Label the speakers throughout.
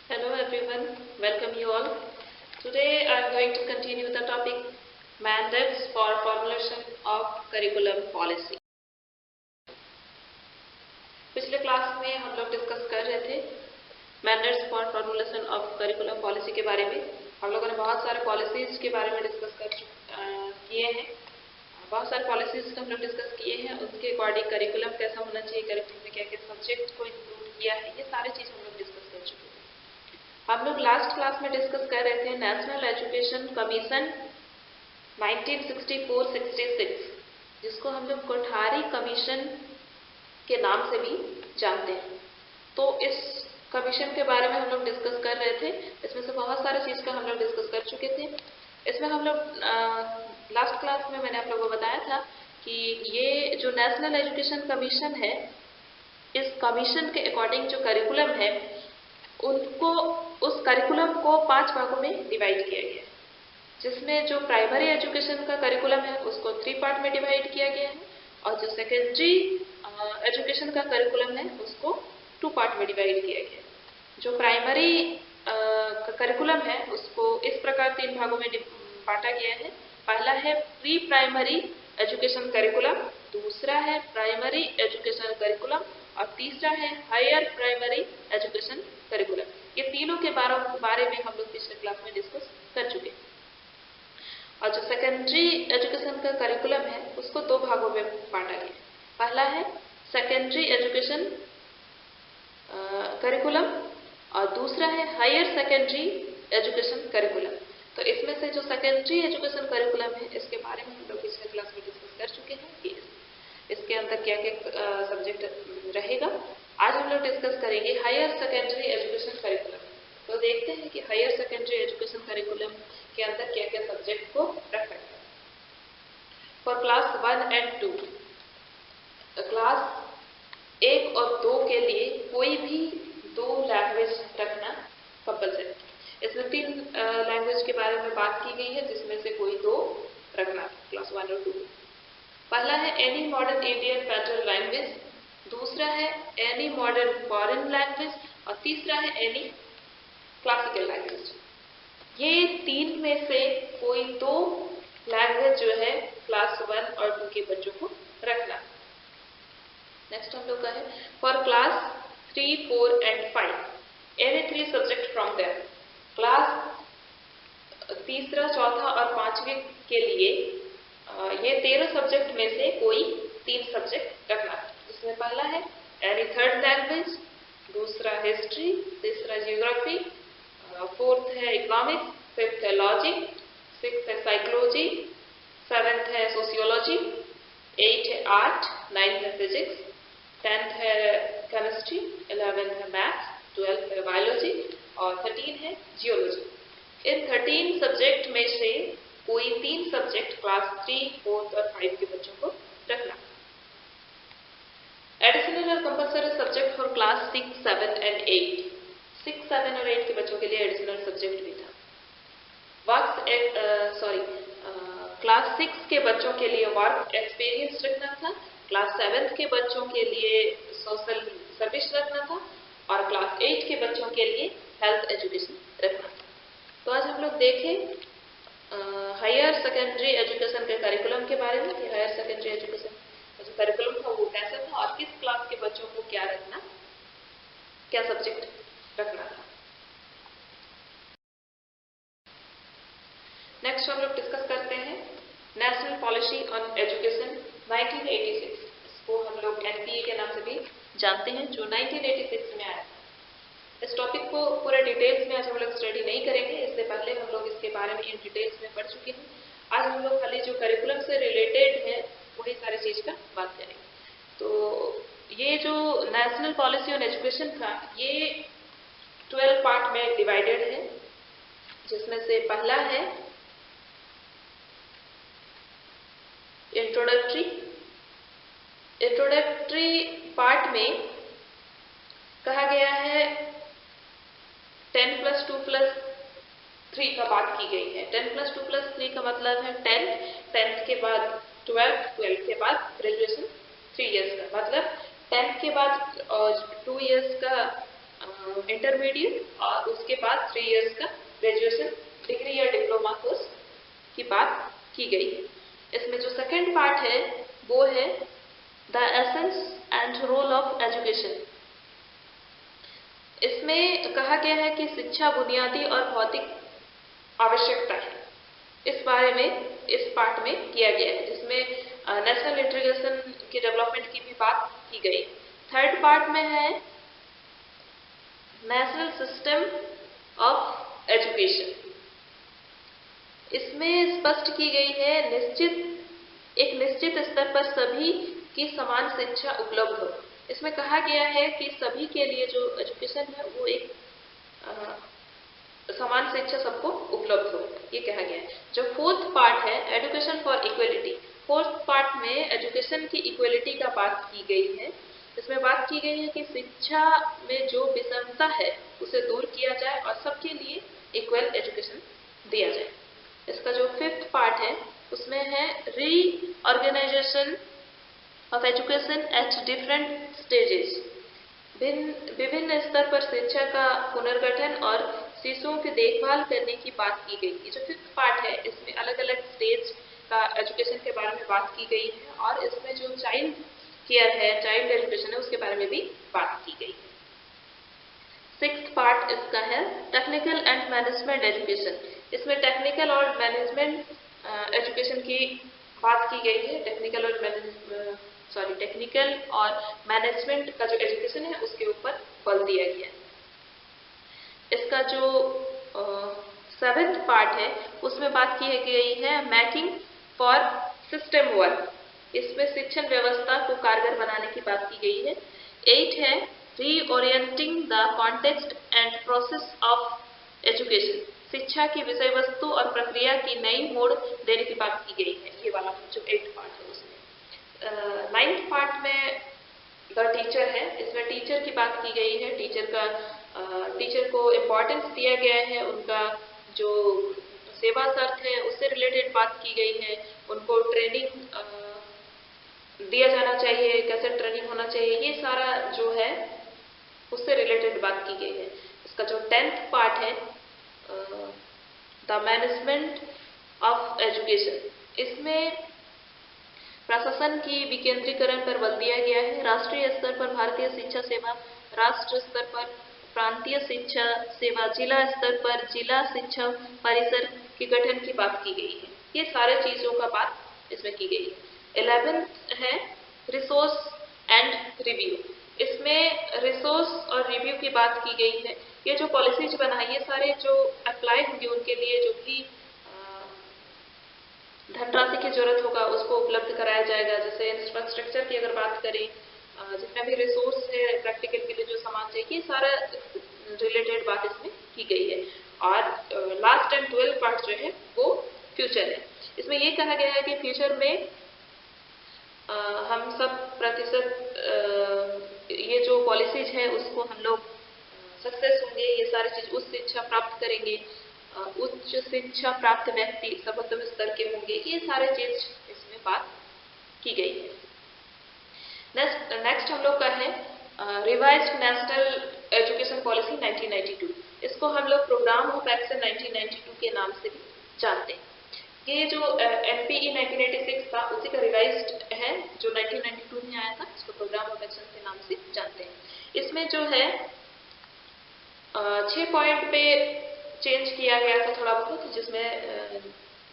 Speaker 1: Hello everyone, welcome you all. Today I am going to continue the topic mandates for formulation of curriculum policy. पिछले class में हम लोग discuss कर रहे थे mandates for formulation of curriculum policy के बारे में। हम लोगों ने बहुत सारे पॉलिसीज के बारे में डिस्कस किए हैं। बहुत सारे पॉलिसीज हम लोग डिस्कस किए हैं, उसके अकॉर्डिंग करिकुलम कैसा होना चाहिए, करिकुलम में क्या क्या सब्जेक्ट को इंक्लूड किया है, ये सारी चीज़ हम लोग डिस्कस कर चुके हैं। हम लोग लास्ट क्लास में डिस्कस कर रहे थे नेशनल एजुकेशन कमीशन 1964-66, जिसको हम लोग कोठारी कमीशन के नाम से भी जानते हैं। तो इस कमीशन के बारे में हम लोग डिस्कस कर रहे थे। इसमें से बहुत सारे चीज़ का हम लोग डिस्कस कर चुके थे। इसमें हम लोग लास्ट क्लास में मैंने आप लोगों को बताया था कि ये जो नेशनल एजुकेशन कमीशन है, इस कमीशन के अकॉर्डिंग जो करिकुलम है उनको उस करिकुलम को 5 भागों में डिवाइड किया गया है, जिसमें जो प्राइमरी एजुकेशन का करिकुलम है उसको 3 पार्ट में डिवाइड किया गया है और जो सेकेंडरी एजुकेशन का करिकुलम है उसको 2 पार्ट में डिवाइड किया गया है। जो प्राइमरी करिकुलम है उसको इस प्रकार 3 भागों में बांटा गया है। पहला है प्री प्राइमरी एजुकेशन करिकुलम, दूसरा है प्राइमरी एजुकेशन करिकुलम और तीसरा है हायर प्राइमरी एजुकेशन करिकुलम। ये तीनों के बारे में हम लोग पिछले क्लास में डिस्कस कर चुके हैं। और जो सेकेंडरी एजुकेशन का करिकुलम है उसको 2 भागों में बांटा गया। पहला है सेकेंडरी एजुकेशन करिकुलम और दूसरा है हायर सेकेंडरी एजुकेशन करिकुलम। तो इसमें से जो सेकेंडरी एजुकेशन करिकुलम है इसके बारे में हम लोग पिछले क्लास में डिस्कस कर चुके हैं कि इसके अंदर क्या क्या सब्जेक्ट रहेगा। आज हम लोग डिस्कस करेंगे हायर सेकेंडरी एजुकेशन करिकुलम। तो देखते हैं कि हायर सेकेंडरी एजुकेशन करिकुलम के अंदर क्या क्या सब्जेक्ट को रखा गया। फॉर क्लास 1 एंड 2, क्लास 1 और 2 के लिए कोई भी 2 लैंग्वेज रखना कंपल्सरी। इसमें 3 लैंग्वेज के बारे में बात की गई है, जिसमें से कोई 2 रखना क्लास 1 और 2। पहला है any modern Indian federal language, दूसरा है एनी मॉडर्न फॉरेन लैंग्वेज और तीसरा है एनी क्लासिकल लैंग्वेज। ये 3 में से कोई 2 लैंग्वेज जो है क्लास 1 और 2 के बच्चों को रखना। नेक्स्ट हम लोग का है for class 3, 4 and 5 any 3 subject from them. Class तीसरा, चौथा और 5वीं के लिए ये 13 सब्जेक्ट में से कोई 3 सब्जेक्ट रखना। जिसमें पहला है एनी थर्ड लैंग्वेज, दूसरा हिस्ट्री, तीसरा जियोग्राफी, फोर्थ है इकोनॉमिक्स, फिफ्थ है लॉजिक, सिक्स्थ है साइकोलॉजी, सेवेंथ है सोशियोलॉजी, 8 है आर्ट, 9th है फिजिक्स, 10th है केमिस्ट्री, 11th है मैथ्स, 12th है बायोलॉजी और 13 है जियोलॉजी। इन 13 सब्जेक्ट में से कोई 3 सब्जेक्ट क्लास 3, 4 और 5 के बच्चों को रखना। एडिशनल और compulsory subject for class 6, 7 and 8। 6, 7 और 8 के बच्चों के लिए एडिशनल सब्जेक्ट भी था। क्लास 6 के बच्चों के लिए वर्क एक्सपीरियंस रखना था, क्लास 7 के बच्चों के लिए सोशल सर्विस रखना था और क्लास 8 के बच्चों के लिए हेल्थ एजुकेशन रखना था। तो आज हम लोग देखें हायर सेकेंडरी एजुकेशन के करिकुलम के बारे में कि हायर सेकेंडरी एजुकेशन का जो करिकुलम था वो कैसा था और किस क्लास के बच्चों को क्या रखना, क्या सब्जेक्ट रखना था। नेक्स्ट हम लोग डिस्कस करते हैं नेशनल पॉलिसी ऑन एजुकेशन 1986। इसको हम लोग NPA के नाम से भी जानते हैं, जो 1986 में आया। इस टॉपिक को पूरे डिटेल्स में आज हम लोग स्टडी नहीं करेंगे, इससे पहले हम लोग इसके बारे में इन डिटेल्स में पढ़ चुके हैं। आज हम लोग खाली जो करिकुलम से रिलेटेड है वही सारी चीज़ का बात करेंगे। तो ये जो नेशनल पॉलिसी ऑन एजुकेशन था ये 12 पार्ट में डिवाइडेड है, जिसमें से पहला है इंट्रोडक्टरी पार्ट में कहा गया है 10+2+3 का बात की गई है। 10+2+3 का मतलब है 10th के बाद 12th के बाद ग्रेजुएशन 3 इयर्स का, मतलब 10th के बाद 2 इयर्स का इंटरमीडिएट और उसके बाद 3 इयर्स का ग्रेजुएशन डिग्री या डिप्लोमा कोर्स की बात की गई है। इसमें जो सेकंड पार्ट है वो है the essence and role of education. इसमें कहा गया है कि शिक्षा बुनियादी और भौतिक आवश्यकता है। इस बारे में इस पार्ट में किया गया है, जिसमें नेशनल इंटीग्रेशन की डेवलपमेंट की भी बात की गई। थर्ड पार्ट में है नेशनल सिस्टम ऑफ एजुकेशन। इसमें स्पष्ट की गई है एक निश्चित स्तर पर सभी की समान शिक्षा उपलब्ध हो। इसमें कहा गया है कि सभी के लिए जो एजुकेशन है वो एक समान शिक्षा सबको उपलब्ध हो, ये कहा गया है। जो फोर्थ पार्ट है education for equality. Fourth part में एजुकेशन की इक्वलिटी का बात की गई है। इसमें बात की गई है कि शिक्षा में जो विषमता है उसे दूर किया जाए और सबके लिए इक्वल एजुकेशन दिया जाए। इसका जो फिफ्थ पार्ट है उसमें है reorganisation of education at different stages. विभिन्न स्तर पर शिक्षा का पुनर्गठन और शिशुओं की देखभाल करने की बात की गई। ये जो फिफ्थ पार्ट है इसमें अलग अलग स्टेज का एजुकेशन के बारे में बात की गई है और इसमें जो चाइल्ड केयर है, चाइल्ड एजुकेशन है, उसके बारे में भी बात की गई है। सिक्स्थ पार्ट इसका है टेक्निकल एंड मैनेजमेंट एजुकेशन। इसमें टेक्निकल और मैनेजमेंट एजुकेशन की बात की गई है। टेक्निकल और मैनेजमेंट का जो एजुकेशन है उसके ऊपर बल दिया गया है। इसका जो सेवेंथ पार्ट है उसमें बात की गई है मेकिंग फॉर सिस्टम वर्क। इसमें शिक्षण व्यवस्था को कारगर बनाने की बात की गई है। 8 है reorienting the context and process of education. शिक्षा की विषय वस्तु और प्रक्रिया की नई मोड़ देने की बात की गई है। ये वाला जो 8 पार्ट है उसमें 9th पार्ट में द टीचर है। इसमें टीचर की बात की गई है। टीचर को इम्पोर्टेंस दिया गया है। उनका जो सेवा शर्त है उससे रिलेटेड बात की गई है। उनको ट्रेनिंग दिया जाना चाहिए, कैसे ट्रेनिंग होना चाहिए, ये सारा जो है उससे रिलेटेड बात की गई है। इसका जो 10th पार्ट है द मैनेजमेंट ऑफ एजुकेशन। इसमें प्रशासन की विकेंद्रीकरण पर बल दिया गया है। राष्ट्रीय स्तर पर भारतीय शिक्षा सेवा, राष्ट्र स्तर पर प्रांतीय शिक्षा सेवा, जिला स्तर पर जिला शिक्षा परिसर के गठन की बात की गई है। ये सारे चीजों का बात इसमें की गई है। 11th है रिसोर्स एंड रिव्यू। इसमें रिसोर्स और रिव्यू की बात की गई है। ये जो पॉलिसीज बना है ये सारे जो अप्लाई होंगे उनके लिए जो भी धनराशि की जरूरत होगा उसको उपलब्ध कराया जाएगा। जैसे इंफ्रास्ट्रक्चर की अगर बात करें, जितना भी रिसोर्स है प्रैक्टिकल के लिए जो सामान चाहिए, ये सारा रिलेटेड बात इसमें की गई है। और लास्ट एंड 12 पार्ट जो है वो फ्यूचर है। इसमें ये कहा गया है कि फ्यूचर में हम सब प्रतिशत ये जो पॉलिसीज है उसको हम लोग सक्सेस होंगे, ये सारी चीज उच्च शिक्षा प्राप्त करेंगे, उच्च शिक्षा प्राप्त व्यक्ति सर्वोत्तम स्तर के होंगे, ये सारे चीज इसमें बात की गई है। नेक्स्ट हम लोग का है रिवाइज्ड नेशनल एजुकेशन पॉलिसी 1992। इसको हम लोग प्रोग्राम ऑफ एक्शन 1992 के नाम से भी जानते हैं। ये जो NPE 1986 था उसी का रिवाइज्ड है जो 1992 में आया था, इसको प्रोग्राम ऑफ एक्शन के नाम से जानते हैं। इसमें जो है 6 पॉइंट पे चेंज किया गया था थोड़ा बहुत, जिसमें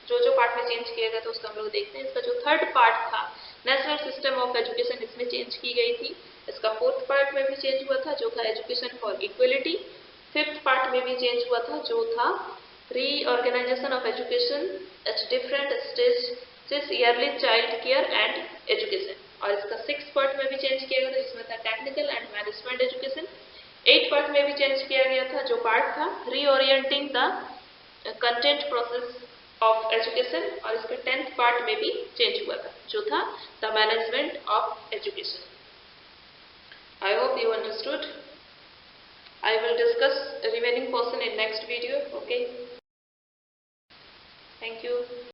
Speaker 1: जो पार्ट में चेंज किया गया था उसका हम लोग देखते हैं। इसका जो थर्ड पार्ट था नेशनल सिस्टम ऑफ एजुकेशन, इसमें चेंज की गई थी। इसका फोर्थ पार्ट में भी चेंज हुआ था जो था education for equality. Fifth part में भी चेंज हुआ था जो था reorganisation of education at different stages, early child care and education. और इसका सिक्स पार्ट में भी चेंज किया गया था जिसमें था technical and management education. 8 part में भी चेंज किया गया था जो पार्ट था reorienting the content process of education. और इसके 10th पार्ट में भी चेंज हुआ था जो था the management of education. I hope you understood. I will discuss remaining portion in next video. Okay. Thank you.